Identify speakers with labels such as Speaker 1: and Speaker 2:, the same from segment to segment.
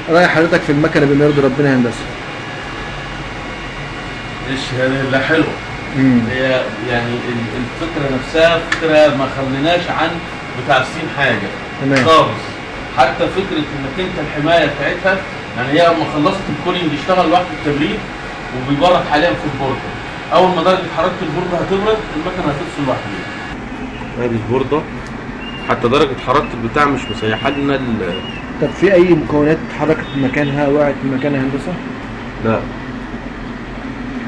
Speaker 1: رأي حضرتك في المكنة بما يرضي ربنا يا هندسة؟
Speaker 2: لا حلوه. هي يعني الفكره نفسها فكره ما خليناش عن بتاع الصين حاجه خالص. حتى فكره انك انت الحمايه بتاعتها، يعني هي لما خلصت الكولينج اشتغل لوحده التبريد وبيبرد حاليا في البورده. اول ما درجه حراره البورده هتبرد المكنه هتفصل لوحدها. ادي البورده حتى درجه حراره البتاع مش مسيحه لنا.
Speaker 1: طب في اي مكونات اتحركت من مكانها وقعت من مكانها هندسه؟
Speaker 2: لا،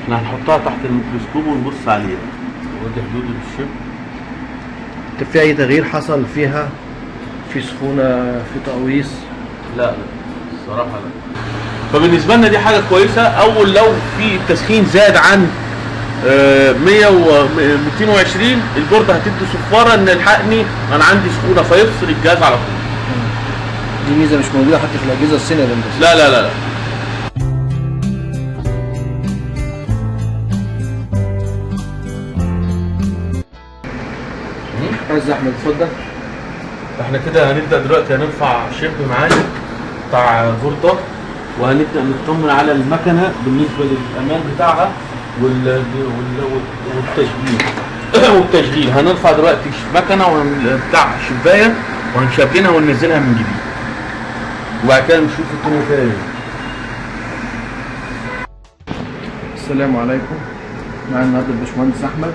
Speaker 2: احنا هنحطها تحت الميكروسكوب ونبص عليها. ودي حدود الشبه.
Speaker 1: طب في اي تغيير حصل فيها؟ في سخونه، في تقويص؟
Speaker 2: لا الصراحه لا. فبالنسبه لنا دي حاجه كويسه. اول لو في التسخين زاد عن 100 و 220 البورده هتدي صفاره ان الحقني انا عندي سخونه، فيفصل الجهاز على طول.
Speaker 1: دي ميزه مش موجوده حتى في الاجهزه الصينيه يا هندسه.
Speaker 2: لا لا لا لا.
Speaker 1: عايز احمد اتفضل.
Speaker 2: احنا كده هنبدا دلوقتي هنرفع شبه معانا بتاع بورده، وهنبدا نطمن على المكنه بالنسبه للامان بتاعها والتشغيل. هنرفع دلوقتي مكنه بتاع شبايه وهنشبكنها وننزلها من جديد، وبعد كده نشوف الدنيا فيها ايه.
Speaker 1: السلام عليكم. معانا النهارده الباشمهندس احمد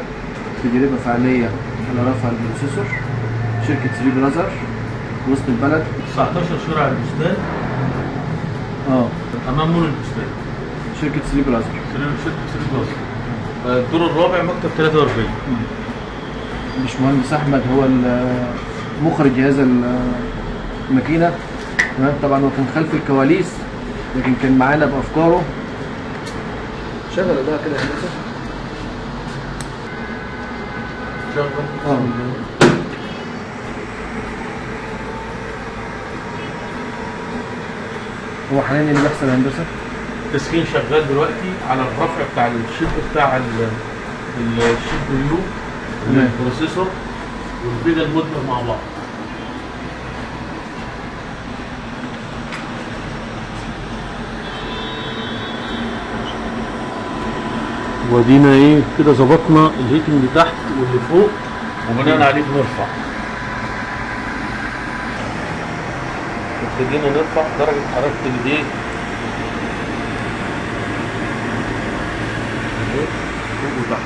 Speaker 1: في تجربه فعليه على رفع البروسيسور شركه 3 براذر وسط البلد
Speaker 2: 19 شارع البستان امام مول البستان.
Speaker 1: شركه 3 براذر.
Speaker 2: شركه 3 براذر الدور الرابع مكتب 43.
Speaker 1: الباشمهندس احمد هو مخرج هذا الماكينه. تمام. طبعا هو كان خلف الكواليس لكن كان معانا بافكاره. شغل ده كده يا هندسه. شغل. هو حاليا اللي بيحصل يا هندسه
Speaker 2: تسخين شغال دلوقتي على الرفع بتاع الشيب بتاع الشيب ريو والبروسيسور والفيجا الموديل مع بعض. ودينا ايه كده ظبطنا الهيتنج تحت واللي فوق وبناء عليه بنرفع. ابتدينا نرفع درجة حرارة الايه فوق وتحت.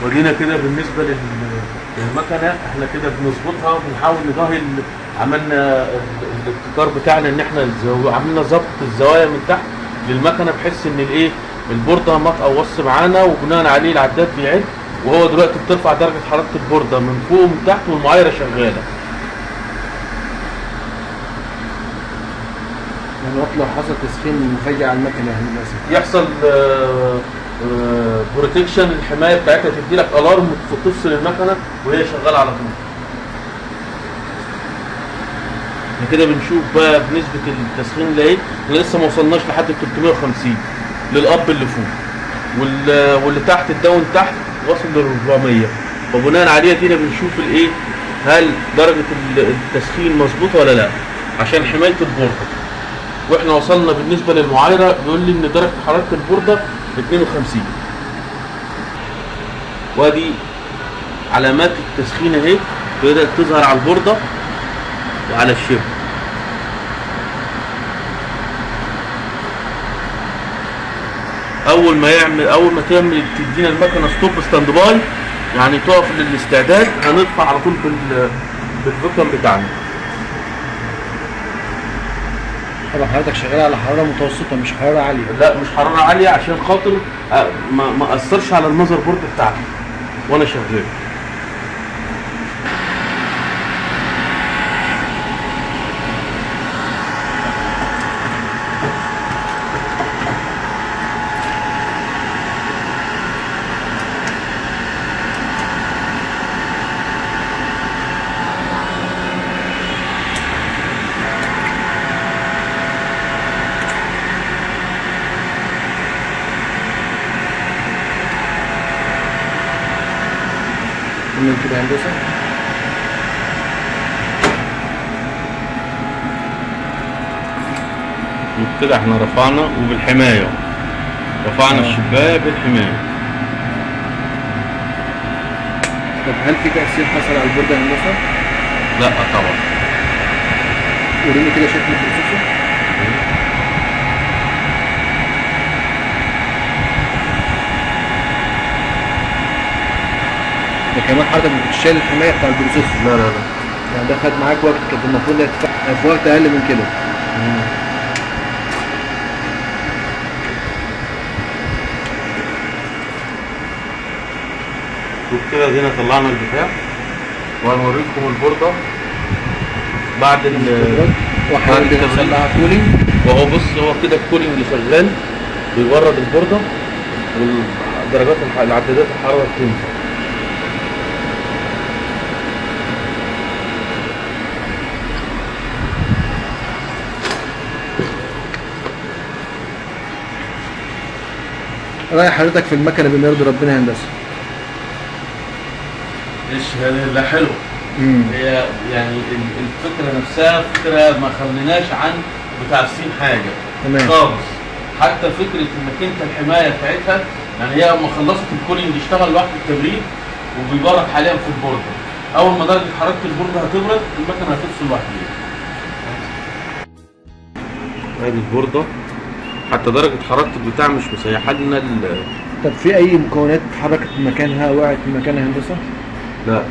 Speaker 2: ودينا كده بالنسبة للمكنة احنا كده بنظبطها وبنحاول نضاهي. عملنا الابتكار بتاعنا ان احنا عملنا ظبط الزوايا من تحت للمكنة بحيث ان الايه البوردة ما تقوصش معانا، وبناء عليه العداد بيعد. وهو دلوقتي بترفع درجة حرارة البوردة من فوق ومن تحت والمعايرة شغالة.
Speaker 1: يعني وقت لو حصل تسخين مفاجئ على المكنة
Speaker 2: يحصل بروتكشن الحمايه بتاعتها تدي لك الارم وتفصل المكنه وهي شغاله على طول. كده بنشوف بقى بنسبه التسخين اللي ايه. احنا لسه ما وصلناش لحد 350 للاب اللي فوق، واللي تحت الداون تحت واصل ل 400. فبناء عليها دينا بنشوف الايه هل درجه التسخين مظبوطه ولا لا عشان حمايه البورده. واحنا وصلنا بالنسبه للمعايره بيقول لي ان درجه حراره البورده 52. وادي علامات التسخين اهي بدات تظهر على البورده وعلى الشبه. اول ما تعمل تدينا المكنه ستوب ستاند باي يعني تقف للاستعداد، هنرفع على طول بالفيكم بتاعنا.
Speaker 1: طبعا حضرتك شغال على حراره متوسطه مش حراره عاليه.
Speaker 2: لا مش حراره عاليه عشان خاطر ما اثرش على المذر بورد بتاعتي وانا شغال.
Speaker 1: تمام كده يا هندسه.
Speaker 2: كده احنا رفعنا وبالحمايه، رفعنا الشبايه بالحمايه.
Speaker 1: طب هل في تأثير حصل على البوردة يا هندسه؟
Speaker 2: لا طبعا.
Speaker 1: وريني كده شكل البروسيسور. ده كمان حضرتك ما كنتش شايل الحمايه بتاع البروسيسور؟
Speaker 2: لا لا لا،
Speaker 1: يعني ده خد معاك وقت، كانت المفروض في وقت اقل من كده.
Speaker 2: شوف كده هنا طلعنا البتاع وهنوريكم البورده بعد
Speaker 1: وحاول يحصل لها كولينج.
Speaker 2: وهو بص، هو كده الكولينج اللي شغال بيبرد البورده والدرجات العدادات الحراره بتنزل.
Speaker 1: رايح حضرتك في المكنه بما يرضي ربنا يا هندسه؟
Speaker 2: لا حلو. هي يعني الفكره نفسها فكره ما خليناش عن بتعسين حاجه خالص. حتى فكره انك انت الحمايه بتاعتها، يعني هي لما خلصت الكولينج يشتغل لوحده التبريد وبيبرد حاليا في البورده. اول ما درجه حراره البورده هتبرد المكنه هتفصل لوحدها. ادي البورده حتى درجه حراره البتاع مش مسيحه لنا.
Speaker 1: طب في اي مكونات اتحركت من مكانها، وقعت من مكانها هندسه؟
Speaker 2: لا،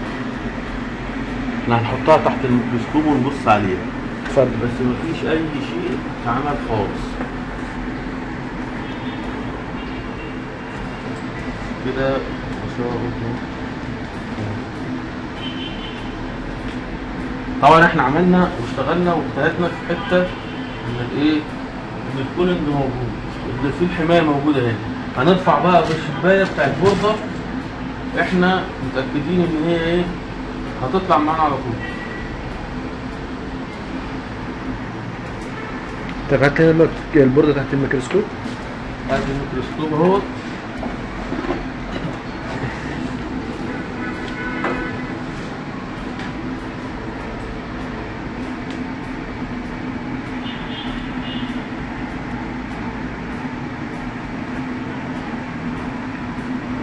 Speaker 2: احنا هنحطها تحت الميكروسكوب ونبص عليها.
Speaker 1: اتفضل.
Speaker 2: بس مفيش اي شيء اتعمل خالص. كده طبعا احنا عملنا واشتغلنا واجتهدنا في حته ان الايه، ان الكولينج موجود، ان في الحمايه موجوده هنا. هنرفع بقى بالشبايه بتاع البورده، احنا متاكدين ان هي ايه هتطلع معانا على طول.
Speaker 1: طب هات لنا البورده تحت الميكروسكوب.
Speaker 2: هات الميكروسكوب اهوت.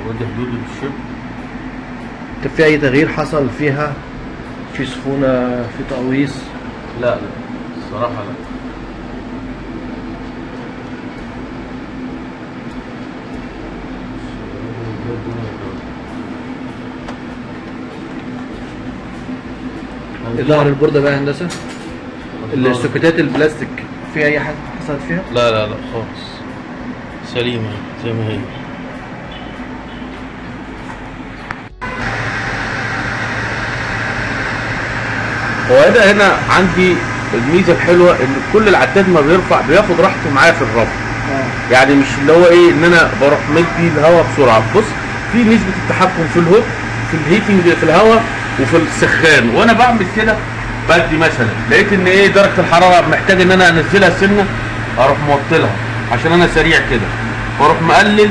Speaker 2: ودي حدود الشب.
Speaker 1: طب في اي تغيير حصل فيها؟ في سخونه، في تقويص؟
Speaker 2: لا لا الصراحه لا.
Speaker 1: ظهر البورده بقى هندسه، السوكيتات البلاستيك في اي حاجه حصلت فيها؟
Speaker 2: لا لا لا خالص، سليمه زي ما هي. هو هنا عندي الميزه الحلوه ان كل العداد ما بيرفع بياخد راحته معايا في الرفع. يعني مش اللي هو ايه ان انا بروح مدي الهواء بسرعه. بص، في نسبه التحكم في الهوب، في الهيتنج في الهواء وفي السخان. وانا بعمل كده بدي مثلا لقيت ان ايه درجه الحراره محتاج ان انا انزلها سنه، اروح موطلها عشان انا سريع كده، واروح مقلل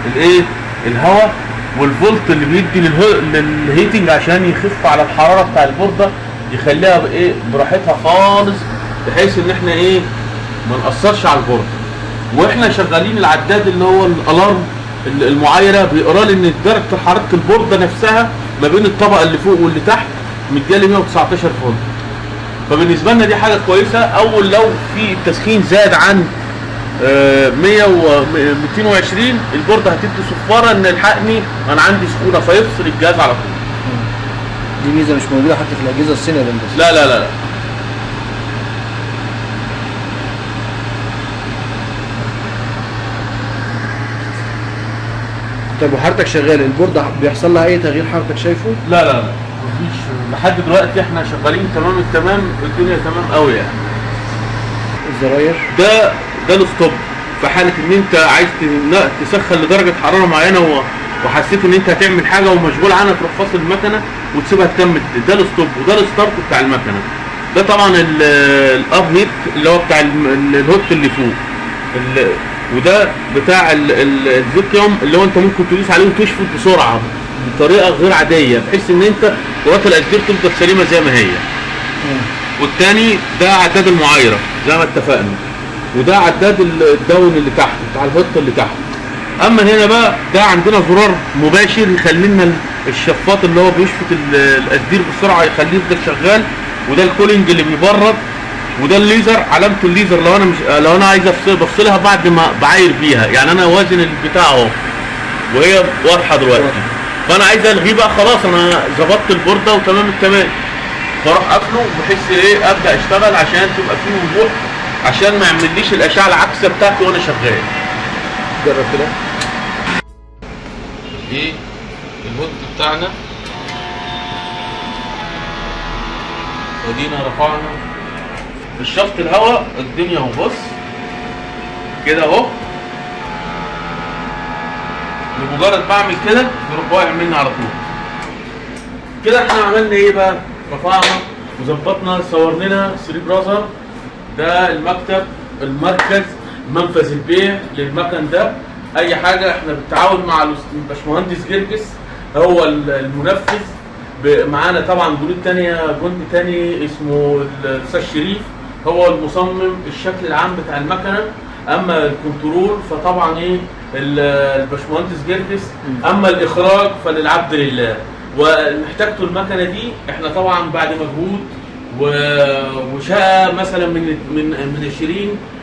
Speaker 2: الايه الهواء والفولت اللي بيدي للهيتنج عشان يخف على الحراره بتاع البورده، يخليها بايه براحتها خالص، بحيث ان احنا ايه ما ناثرش على البورده. واحنا شغالين العداد اللي هو الالارم المعايره بيقرا لي ان درجه حراره البورده نفسها ما بين الطبقه اللي فوق واللي تحت مديالي 119 فولت. فبالنسبه لنا دي حاجه كويسه. اول لو في التسخين زاد عن 100 و 220 البورده هتدي صفاره ان الحقني انا عندي سخونه، فيفصل الجهاز على طول.
Speaker 1: دي ميزه مش موجوده حتى في الاجهزه الصينيه يا هندسه.
Speaker 2: لا لا لا لا.
Speaker 1: طب وحضرتك شغال البورده بيحصل لها اي تغيير حضرتك شايفه؟
Speaker 2: لا لا لا مفيش لحد دلوقتي. احنا شغالين تمام التمام، الدنيا تمام قوي يعني.
Speaker 1: الزراير
Speaker 2: ده الستوب في حاله ان انت عايز تسخن لدرجه حراره معينه وحسيت ان انت هتعمل حاجه ومشغول عنها، تروح فاصل المكنه وتسيبها تكمل. ده الستوب وده الستارت بتاع المكنه. ده طبعا الاب هيت اللي هو بتاع الهوت اللي فوق، وده بتاع الفيكيوم اللي هو انت ممكن تدوس عليه وتشفط بسرعه بطريقه غير عاديه بحيث ان انت كرات القدير تفضل سليمه زي ما هي. والتاني ده عداد المعايره زي ما اتفقنا، وده عداد الداون اللي تحت بتاع الهط اللي تحت. اما هنا بقى ده عندنا زرار مباشر يخلي لنا الشفاط اللي هو بيشفط القدير بسرعه يخليه يفضل شغال، وده الكولينج اللي بيبرد، وده الليزر علامته الليزر لو انا عايز بفصلها بعد ما بعاير بيها، يعني انا وازن البتاع اهو وهي واضحه دلوقتي، فانا عايز الغيه بقى خلاص انا ظبطت البورده وتمام التمام، فاروح قافله بحيث ايه ابدا اشتغل عشان تبقى فيه وضوح، عشان ما يعمليش الاشعه العكسه بتاعتي وانا شغال.
Speaker 1: جرب كده.
Speaker 2: ايه الهود بتاعنا ودينا رفعنا الشفط الهواء الدنيا اهو، بص كده اهو، بمجرد بعمل كده يروح واقع مني على طول. كده احنا عملنا ايه بقى؟ رفعنا وظبطنا، صورنا لنا 3 براذر، ده المكتب المركز منفذ البيع للمكن ده. اي حاجه احنا بالتعاون مع الباشمهندس جرجس هو المنفذ، معانا طبعا جنود تاني اسمه الاستاذ شريف هو المصمم الشكل العام بتاع المكنه، اما الكنترول فطبعا ايه الباشمهندس جرجس، اما الاخراج فللعبد لله. ومحتاجته المكنه دي احنا طبعا بعد مجهود وشقه مثلا من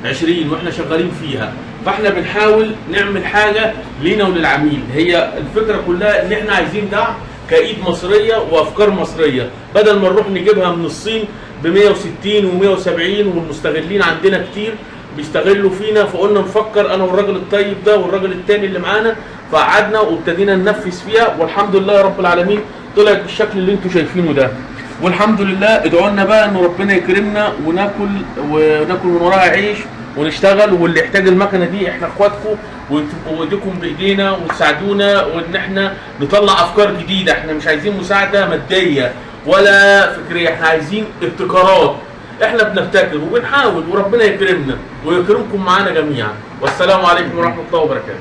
Speaker 2: 20 واحنا شغالين فيها، فاحنا بنحاول نعمل حاجه لينا وللعميل. هي الفكره كلها ان احنا عايزين دعم كايد مصريه وافكار مصريه، بدل ما نروح نجيبها من الصين ب 160 و170 والمستغلين عندنا كتير بيستغلوا فينا، فقلنا نفكر انا والراجل الطيب ده والراجل التاني اللي معانا، فقعدنا وابتدينا ننفذ فيها، والحمد لله رب العالمين طلعت بالشكل اللي انتم شايفينه ده. والحمد لله ادعوا لنا بقى ان ربنا يكرمنا وناكل من وراها عيش ونشتغل، واللي يحتاج المكنه دي احنا اخواتكم وايديكم بايدينا وتساعدونا، وان احنا نطلع افكار جديده. احنا مش عايزين مساعده ماديه ولا فكريه، احنا عايزين ابتكارات. احنا بنبتكر وبنحاول وربنا يكرمنا ويكرمكم معانا جميعا. والسلام عليكم ورحمه الله وبركاته.